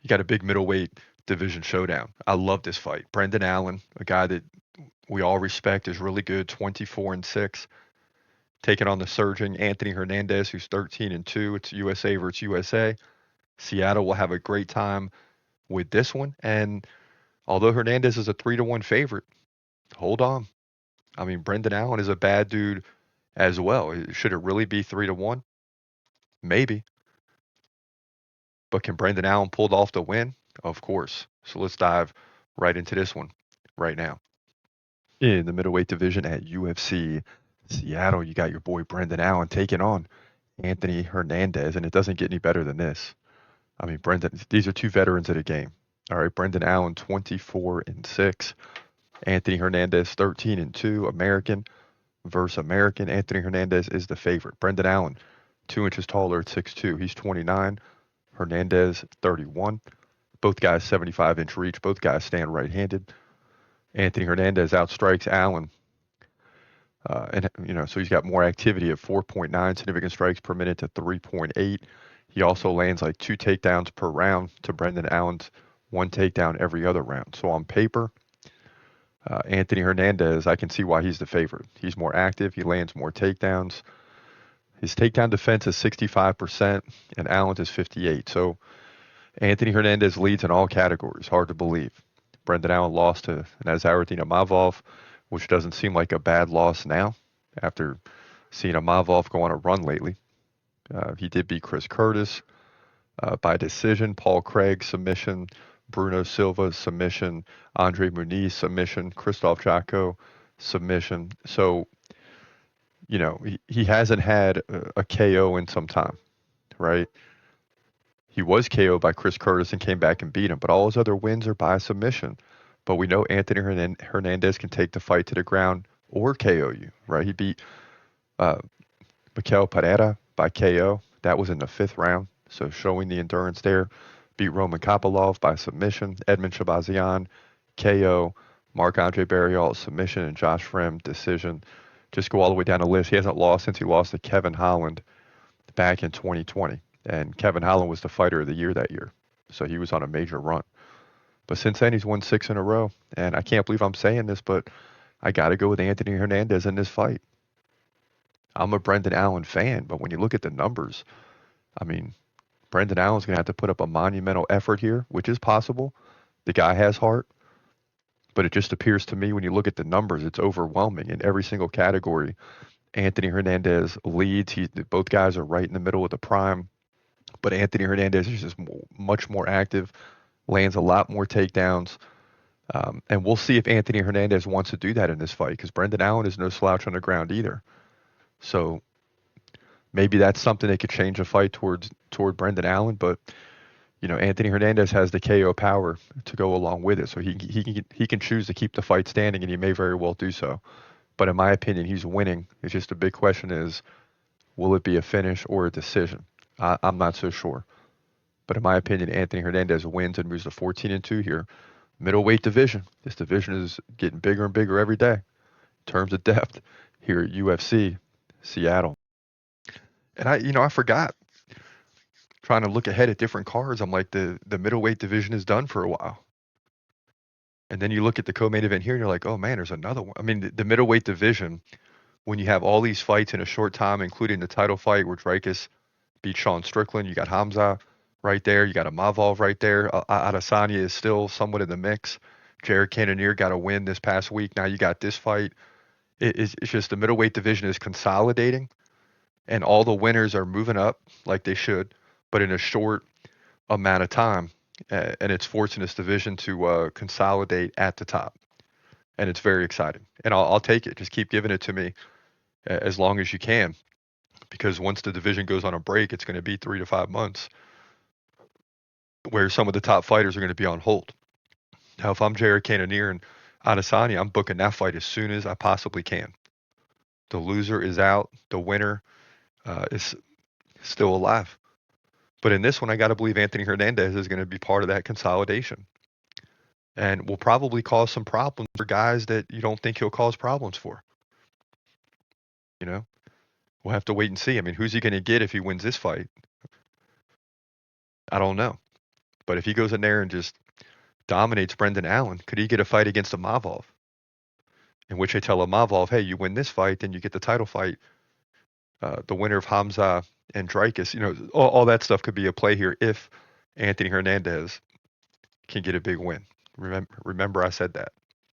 You got a big middleweight division showdown. I love this fight. Brendan Allen, a guy that we all respect, is really good, 24-6, taking on the surging Anthony Hernandez, who's 13-2. It's USA versus USA. Seattle will have a great time with this one. And although Hernandez is a 3-1 favorite, hold on. I mean, Brendan Allen is a bad dude as well. Should it really be 3-1? Maybe. But can Brendan Allen pull off the win? Of course. So let's dive right into this one right now. In the middleweight division at UFC Seattle, you got your boy Brendan Allen taking on Anthony Hernandez, and it doesn't get any better than this. I mean, Brendan, these are two veterans of the game. All right, Brendan Allen 24-6, Anthony Hernandez 13-2, American versus American. Anthony Hernandez is the favorite. Brendan Allen, 2 inches taller at 6'2". He's 29. Hernandez 31. Both guys 75-inch reach. Both guys stand right-handed. Anthony Hernandez outstrikes Allen. So he's got more activity at 4.9 significant strikes per minute to 3.8. He also lands like 2 takedowns per round to Brendan Allen's 1 takedown every other round. So on paper, Anthony Hernandez, I can see why he's the favorite. He's more active. He lands more takedowns. His takedown defense is 65%, and Allen's is 58. So Anthony Hernandez leads in all categories. Hard to believe. Brendan Allen lost to Nazardine Imavov, which doesn't seem like a bad loss now after seeing Imavov go on a run lately. He did beat Chris Curtis by decision, Paul Craig submission, Bruno Silva submission, Andre Muniz submission, Christoph Jocko submission. So, he hasn't had a KO in some time, right? He was KO'd by Chris Curtis and came back and beat him, but all his other wins are by submission. But we know Anthony Hernandez can take the fight to the ground or KO you, right? He beat uh, Mikel Pereira by KO. That was in the 5th round, so showing the endurance there. Beat Roman Kopylov by submission. Edmund Shabazian, KO. Marc-Andre Barriault, submission. And Josh Frimm, decision. Just go all the way down the list. He hasn't lost since he lost to Kevin Holland back in 2020. And Kevin Holland was the fighter of the year that year. So he was on a major run. But since then, he's won 6 in a row. And I can't believe I'm saying this, but I got to go with Anthony Hernandez in this fight. I'm a Brendan Allen fan, but when you look at the numbers, I mean, Brendan Allen's going to have to put up a monumental effort here, which is possible. The guy has heart, but it just appears to me when you look at the numbers, it's overwhelming in every single category. Anthony Hernandez leads. Both guys are right in the middle of the prime, but Anthony Hernandez is just much more active, lands a lot more takedowns. And we'll see if Anthony Hernandez wants to do that in this fight because Brendan Allen is no slouch on the ground either. So maybe that's something that could change a fight toward Brendan Allen, but Anthony Hernandez has the KO power to go along with it, so he can choose to keep the fight standing, and he may very well do so. But in my opinion, he's winning. It's just a big question is, will it be a finish or a decision? I'm not so sure. But in my opinion, Anthony Hernandez wins and moves to 14-2 here. Middleweight division. This division is getting bigger and bigger every day in terms of depth here at UFC Seattle. And I forgot. Trying to look ahead at different cards, I'm like, the middleweight division is done for a while. And then you look at the co-main event here, and you're like, oh man, there's another one. I mean, the middleweight division, when you have all these fights in a short time, including the title fight where Dricus beat Sean Strickland, you got Hamza right there, you got Imavov right there. Adesanya is still somewhat in the mix. Jared Cannonier got a win this past week. Now you got this fight. It's just the middleweight division is consolidating, and all the winners are moving up like they should, but in a short amount of time, and it's forcing this division to consolidate at the top, and it's very exciting. And I'll take it. Just keep giving it to me as long as you can, because once the division goes on a break, it's going to be 3 to 5 months where some of the top fighters are going to be on hold. Now, if I'm Jared Cannonier and Adesanya, I'm booking that fight as soon as I possibly can. The loser is out. The winner is still alive. But in this one, I got to believe Anthony Hernandez is going to be part of that consolidation and will probably cause some problems for guys that you don't think he'll cause problems for. We'll have to wait and see. I mean, who's he going to get if he wins this fight? I don't know. But if he goes in there and just dominates Brendan Allen, could he get a fight against Imavov? In which they tell Imavov, hey, you win this fight, then you get the title fight. The winner of Hamza and Dreykus, all that stuff could be a play here if Anthony Hernandez can get a big win. Remember I said that.